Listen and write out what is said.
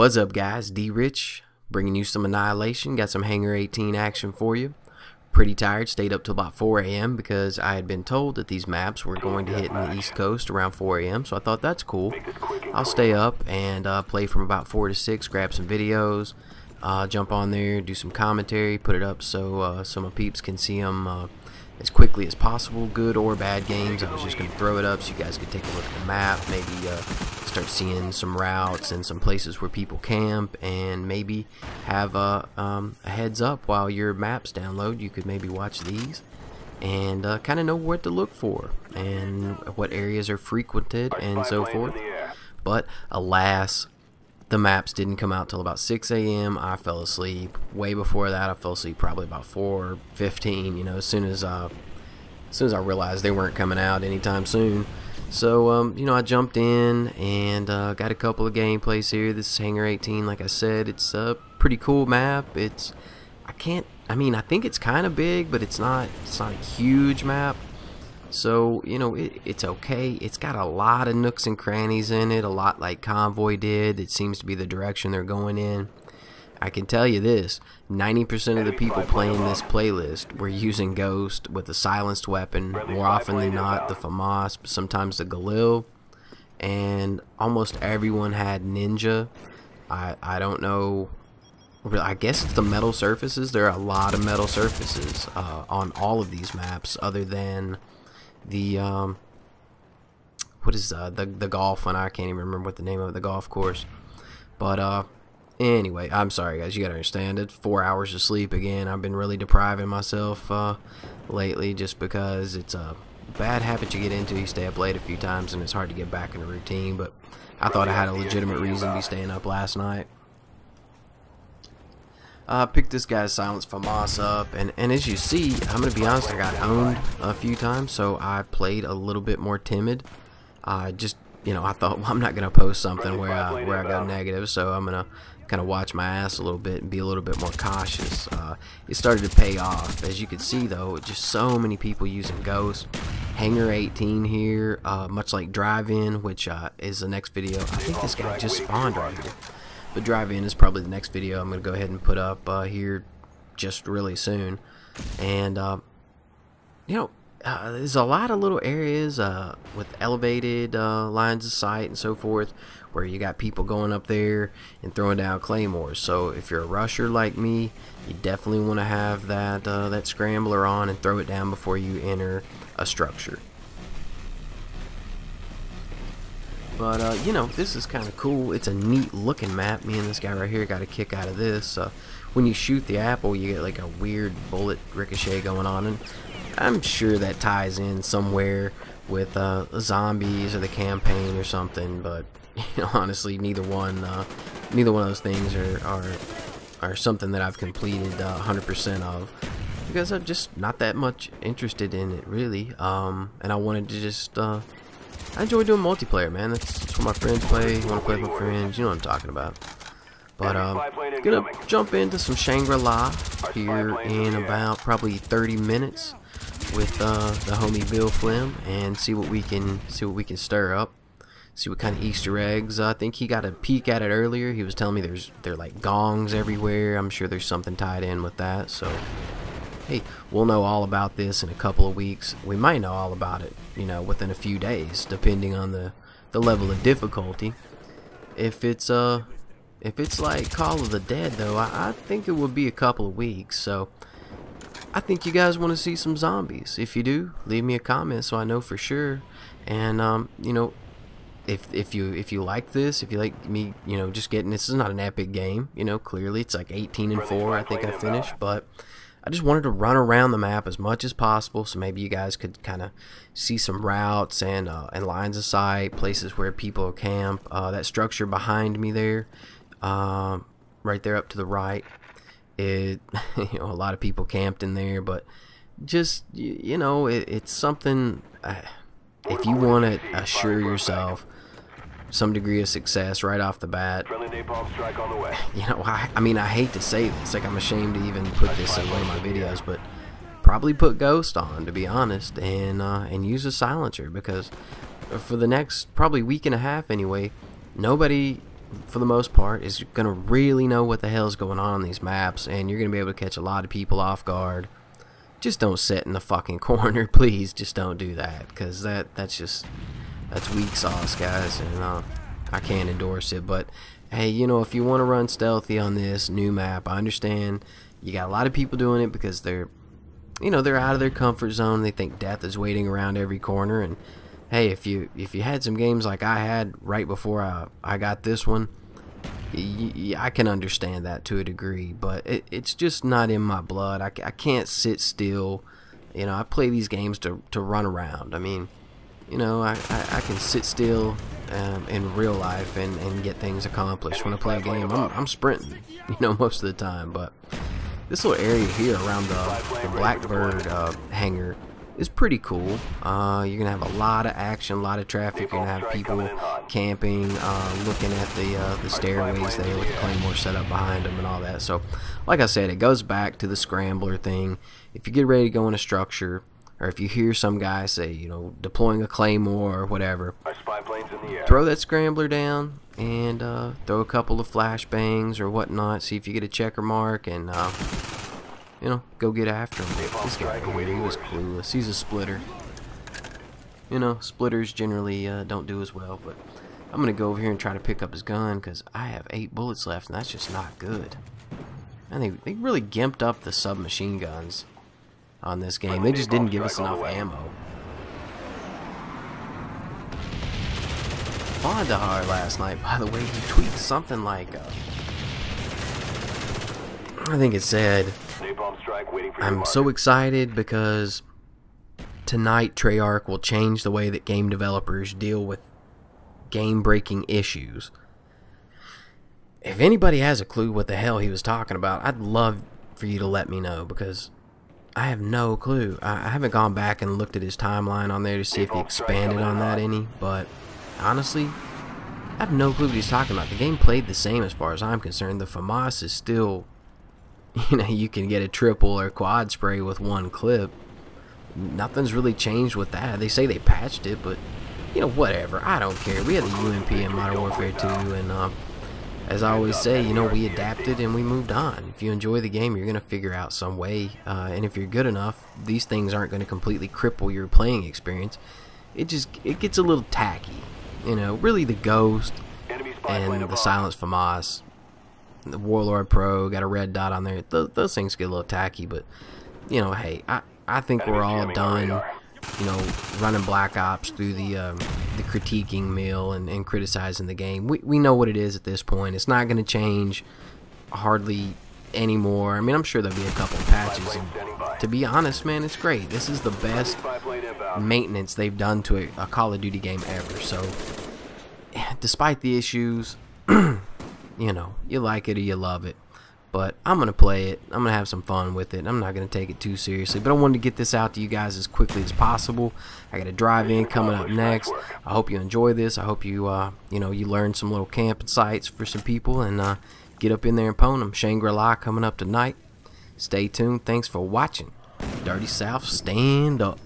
What's up, guys? D-Rich bringing you some Annihilation. Got some Hangar 18 action for you. Pretty tired, stayed up till about 4 a.m. because I had been told that these maps were going to hit in the East Coast around 4 a.m. so I thought that's cool. I'll stay up and play from about 4 to 6, grab some videos, jump on there, do some commentary, put it up so some of peeps can see them as quickly as possible, good or bad games. I was just going to throw it up so you guys could take a look at the map, maybe start seeing some routes and some places where people camp, and maybe have a heads up while your maps download. You could maybe watch these and kind of know what to look for and what areas are frequented and so forth. But alas, the maps didn't come out till about 6 a.m. I fell asleep. Way before that, I fell asleep probably about 4:15. You know, as soon as I realized they weren't coming out anytime soon. So you know, I jumped in and got a couple of gameplays here. This is Hangar 18. Like I said, it's a pretty cool map. I think it's kind of big, but it's not a huge map. So, you know, it's okay. It's got a lot of nooks and crannies in it, a lot like Convoy did. It seems to be the direction they're going in. I can tell you this, 90% of the people playing this playlist were using Ghost with a silenced weapon, more often than not the FAMAS, sometimes the Galil, and almost everyone had Ninja. I don't know, I guess it's the metal surfaces. There are a lot of metal surfaces on all of these maps other than the what is the golf one. I can't even remember what the name of the golf course. But anyway, I'm sorry guys, you gotta understand it. 4 hours of sleep again. I've been really depriving myself lately, just because it's a bad habit you get into. You stay up late a few times and it's hard to get back in a routine. But I thought I had a legitimate reason to be staying up last night. Picked this guy's Silence FAMAS up, and as you see, I'm gonna be honest, I got owned a few times, so I played a little bit more timid. Just, you know, I thought, well, I'm not gonna post something where I go negative, so I'm gonna kind of watch my ass a little bit and be a little bit more cautious. It started to pay off, as you can see though. Just so many people using Ghost. Hangar 18 here, much like Drive-In, which is the next video. I think this guy just spawned right here. But Drive-In is probably the next video I'm going to go ahead and put up here just really soon. And, you know, there's a lot of little areas with elevated lines of sight and so forth where you got people going up there and throwing down claymores. So if you're a rusher like me, you definitely want to have that scrambler on and throw it down before you enter a structure. But, you know, this is kind of cool. It's a neat looking map. Me and this guy right here got a kick out of this. When you shoot the apple, you get like a weird bullet ricochet going on. And I'm sure that ties in somewhere with zombies or the campaign or something. But, you know, honestly, neither one of those things are something that I've completed 100% of. Because I'm just not that much interested in it, really. And I wanted to just... I enjoy doing multiplayer, man. That's what my friends play. You want to play with my friends, you know what I'm talking about. But gonna jump into some Shangri-La here in about probably 30 minutes with the homie Bill Flim, and see what we can stir up. See what kind of Easter eggs. I think he got a peek at it earlier. He was telling me there are like gongs everywhere. I'm sure there's something tied in with that. So hey, we'll know all about this in a couple of weeks. We might know all about it, you know, within a few days, depending on the level of difficulty. If it's like Call of the Dead, though, I think it would be a couple of weeks. So I think you guys want to see some zombies. If you do, leave me a comment so I know for sure. And you know, if you like this, if you like me, you know, just getting, this is not an epic game, you know, clearly it's like 18-4 I think I finished, but I just wanted to run around the map as much as possible, so maybe you guys could kind of see some routes and lines of sight, places where people camp. That structure behind me there, right there up to the right, you know, a lot of people camped in there. But just, you know, it's something. If you want to assure yourself some degree of success right off the bat, you know, I mean, I hate to say this, like I'm ashamed to even put this in one of my videos, but probably put Ghost on, to be honest, and use a silencer, because for the next probably week and a half anyway, nobody for the most part, is going to really know what the hell's going on these maps, and you're going to be able to catch a lot of people off guard. Just don't sit in the fucking corner, please. Just don't do that, because that's weak sauce, guys, and I can't endorse it. But hey, you know, if you want to run stealthy on this new map, I understand you got a lot of people doing it because they're out of their comfort zone. They think death is waiting around every corner. And hey, if you had some games like I had right before I got this one, I can understand that to a degree, but it's just not in my blood. I can't sit still. You know, I play these games to run around. I mean, you know, I can sit still in real life and get things accomplished. When I play a game, I'm sprinting, you know, most of the time. But this little area here around the Blackbird hangar is pretty cool. You're gonna have a lot of action, a lot of traffic. You're gonna have people camping, looking at the stairways there with the Claymore set up behind them and all that. So, like I said, it goes back to the scrambler thing. If you get ready to go in a structure, or if you hear some guy say, you know, deploying a Claymore or whatever, throw that scrambler down and throw a couple of flashbangs or whatnot. See if you get a checker mark and you know, go get after him. This guy here, he was clueless. He's a splitter. You know, splitters generally don't do as well, but I'm going to go over here and try to pick up his gun because I have 8 bullets left, and that's just not good. And they really gimped up the submachine guns on this game. They just didn't give us enough ammo. Bondahar last night, by the way, he tweeted something like, I think it said, I'm so excited because tonight Treyarch will change the way that game developers deal with game-breaking issues. If anybody has a clue what the hell he was talking about, I'd love for you to let me know, because I have no clue. I haven't gone back and looked at his timeline on there to see if he expanded on that any, but honestly, I have no clue what he's talking about. The game played the same as far as I'm concerned. The FAMAS is still, you know, you can get a triple or quad spray with one clip. Nothing's really changed with that. They say they patched it, but you know, whatever. I don't care. We had the UMP in Modern Warfare 2, and as I always say, you know, we adapted and we moved on. If you enjoy the game, you're gonna figure out some way, and if you're good enough, these things aren't gonna completely cripple your playing experience. It gets a little tacky, you know. Really, the Ghost and the Silence FAMAS, the Warlord Pro got a red dot on there. Those things get a little tacky, but you know, hey, I think we're all done, you know, running Black Ops through the critiquing mill and criticizing the game. We know what it is at this point. It's not going to change hardly anymore. I mean, I'm sure there'll be a couple of patches, and to be honest, man, it's great. This is the best maintenance they've done to a Call of Duty game ever. So, despite the issues, you know, you like it or you love it. But I'm going to play it. I'm going to have some fun with it. I'm not going to take it too seriously. But I wanted to get this out to you guys as quickly as possible. I got a drive-in coming up next. I hope you enjoy this. I hope you, you know, you learn some little camping sites for some people and get up in there and pwn them. Shangri-La coming up tonight. Stay tuned. Thanks for watching. Dirty South, stand up.